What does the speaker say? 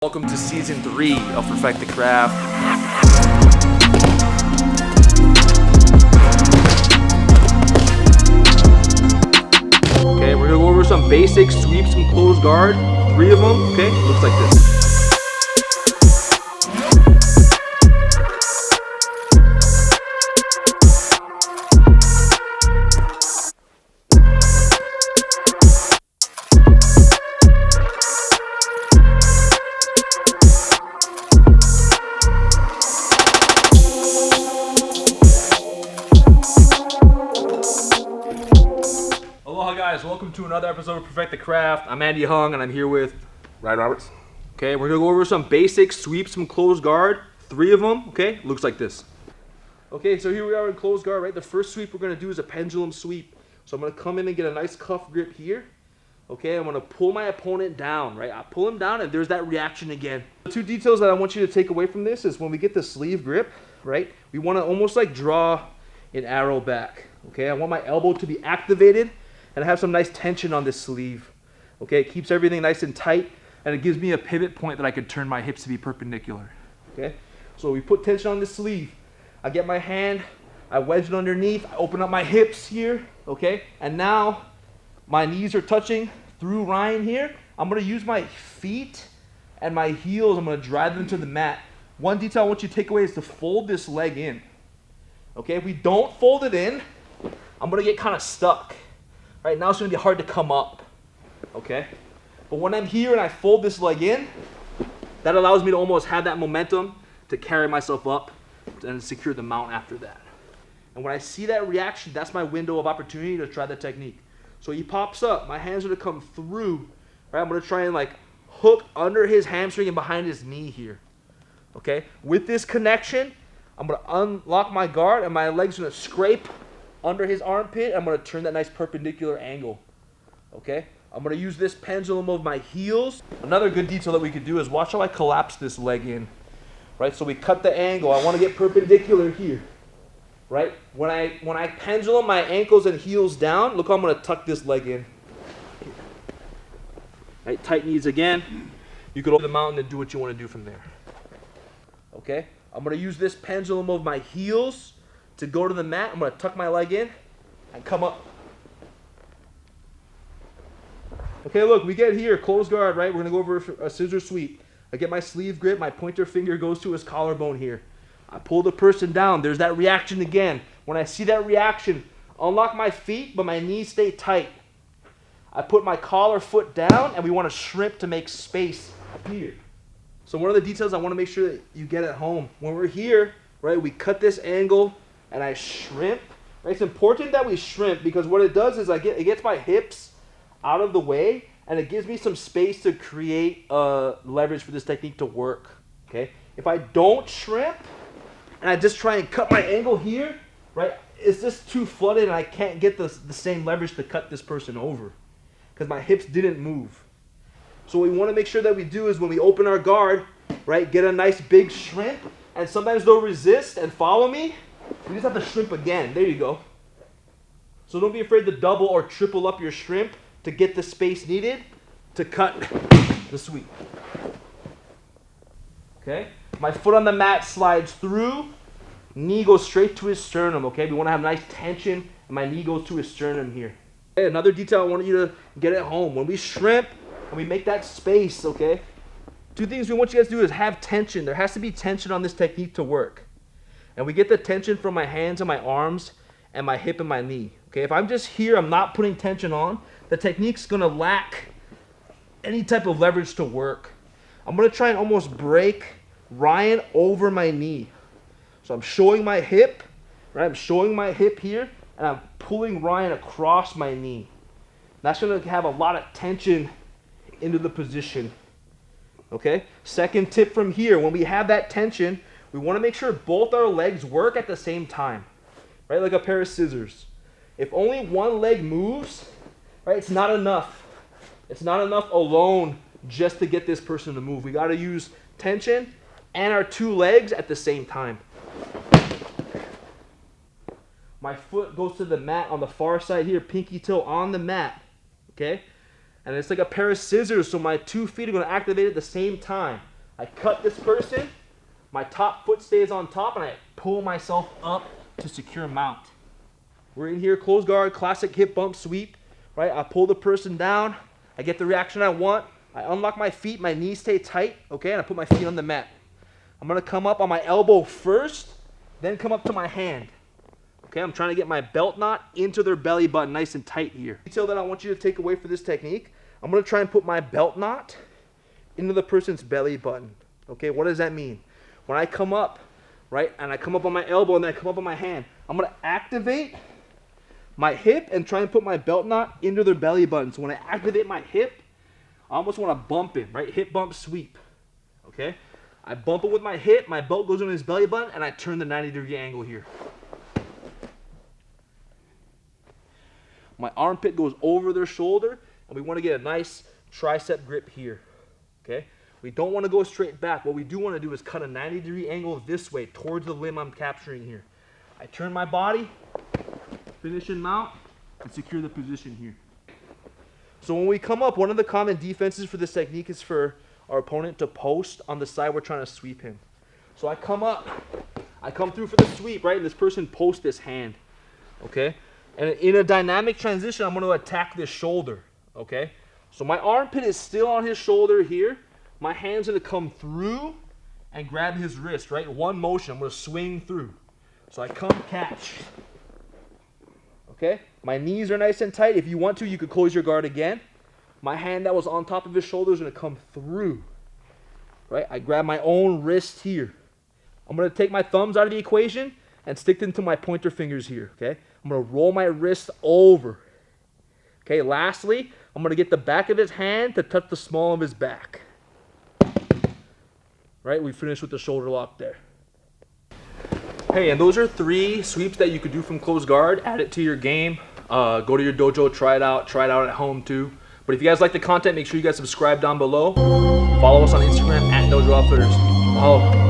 Welcome to season 3 of Perfect the Craft. Okay, we're gonna go over some basic sweeps from closed guard. 3 of them, okay? Looks like this. Aloha guys, welcome to another episode of Perfect the Craft. I'm Andy Hung and I'm here with Ryan Roberts. Okay, we're gonna go over some basic sweeps from closed guard. 3 of them, okay? Looks like this. Okay, so here we are in closed guard, right? The first sweep we're gonna do is a pendulum sweep. So I'm gonna come in and get a nice cuff grip here. Okay, I'm gonna pull my opponent down, right? I pull him down and there's that reaction again. The 2 details that I want you to take away from this is when we get the sleeve grip, right? We wanna almost like draw an arrow back. Okay, I want my elbow to be activated and I have some nice tension on this sleeve. Okay, it keeps everything nice and tight and it gives me a pivot point that I can turn my hips to be perpendicular. Okay, so we put tension on this sleeve. I get my hand, I wedge it underneath, I open up my hips here, okay? And now my knees are touching through Ryan here. I'm gonna use my feet and my heels, I'm gonna drive them to the mat. One detail I want you to take away is to fold this leg in. Okay, if we don't fold it in, I'm gonna get kind of stuck. Right now it's gonna be hard to come up, okay? But when I'm here and I fold this leg in, that allows me to almost have that momentum to carry myself up and secure the mount after that. And when I see that reaction, that's my window of opportunity to try the technique. So he pops up, my hands are gonna come through, right? I'm gonna try and like hook under his hamstring and behind his knee here, okay? With this connection, I'm gonna unlock my guard and my leg's gonna scrape under his armpit. I'm gonna turn that nice perpendicular angle, okay? I'm gonna use this pendulum of my heels. Another good detail that we could do is watch how I collapse this leg in, right? So we cut the angle. I wanna get perpendicular here, right? When I pendulum my ankles and heels down, look how I'm gonna tuck this leg in. Right, tight knees again. You could open the mountain and do what you wanna do from there, okay? I'm gonna use this pendulum of my heels to go to the mat. I'm gonna tuck my leg in and come up. Okay, look, we get here, closed guard, right? We're gonna go over a scissor sweep. I get my sleeve grip, my pointer finger goes to his collarbone here. I pull the person down, there's that reaction again. When I see that reaction, unlock my feet, but my knees stay tight. I put my collar foot down and we wanna shrimp to make space up here. So one of the details I wanna make sure that you get at home, when we're here, right, we cut this angle and I shrimp. Right? It's important that we shrimp because what it does is it gets my hips out of the way and it gives me some space to create leverage for this technique to work. Okay? If I don't shrimp and I just try and cut my angle here, right, it's just too flooded and I can't get the same leverage to cut this person over because my hips didn't move. So what we want to make sure that we do is when we open our guard, right, get a nice big shrimp, and sometimes they'll resist and follow me. We just have to shrimp again. There you go. So don't be afraid to double or triple up your shrimp to get the space needed to cut the sweep. Okay? My foot on the mat slides through. Knee goes straight to his sternum. Okay? We want to have nice tension, and my knee goes to his sternum here. Okay, another detail I want you to get at home. When we shrimp and we make that space, okay? 2 things we want you guys to do is have tension. There has to be tension on this technique to work. And we get the tension from my hands and my arms and my hip and my knee. Okay, if I'm just here, I'm not putting tension on, the technique's gonna lack any type of leverage to work. I'm gonna try and almost break Ryan over my knee. So I'm showing my hip, right? I'm showing my hip here, and I'm pulling Ryan across my knee. That's gonna have a lot of tension into the position. Okay, second tip from here, when we have that tension, we want to make sure both our legs work at the same time, right? Like a pair of scissors. If only one leg moves, right, it's not enough. It's not enough alone just to get this person to move. We got to use tension and our 2 legs at the same time. My foot goes to the mat on the far side here, pinky toe on the mat, okay? And it's like a pair of scissors, so my 2 feet are going to activate at the same time. I cut this person, my top foot stays on top, and I pull myself up to secure mount. We're in here, closed guard, classic hip bump sweep, right? I pull the person down, I get the reaction I want, I unlock my feet, my knees stay tight, okay, and I put my feet on the mat. I'm gonna come up on my elbow first, then come up to my hand. Okay, I'm trying to get my belt knot into their belly button nice and tight here. The detail that I want you to take away for this technique, I'm gonna try and put my belt knot into the person's belly button. Okay, what does that mean? When I come up, right, and I come up on my elbow and then I come up on my hand, I'm gonna activate my hip and try and put my belt knot into their belly button. So when I activate my hip, I almost wanna bump it, right? Hip bump sweep, okay? I bump it with my hip, my belt goes into his belly button, and I turn the 90-degree angle here. My armpit goes over their shoulder, and we want to get a nice tricep grip here, okay? We don't want to go straight back. What we do want to do is cut a 90-degree angle this way towards the limb I'm capturing here. I turn my body, finish in mount, and secure the position here. So when we come up, one of the common defenses for this technique is for our opponent to post on the side we're trying to sweep him. So I come up, I come through for the sweep, right? And this person posts this hand, okay? And in a dynamic transition, I'm going to attack this shoulder, okay? So my armpit is still on his shoulder here. My hand's going to come through and grab his wrist, right? One motion, I'm going to swing through. So I come catch, okay? My knees are nice and tight. If you want to, you could close your guard again. My hand that was on top of his shoulder is going to come through, right? I grab my own wrist here. I'm going to take my thumbs out of the equation and stick them to my pointer fingers here, okay? I'm going to roll my wrist over. Okay, lastly, I'm going to get the back of his hand to touch the small of his back. Right, we finished with the shoulder lock there. Hey, and those are 3 sweeps that you could do from closed guard. Add it to your game. Go to your dojo, try it out at home too. But if you guys like the content, make sure you guys subscribe down below. Follow us on Instagram at dojooutfitters.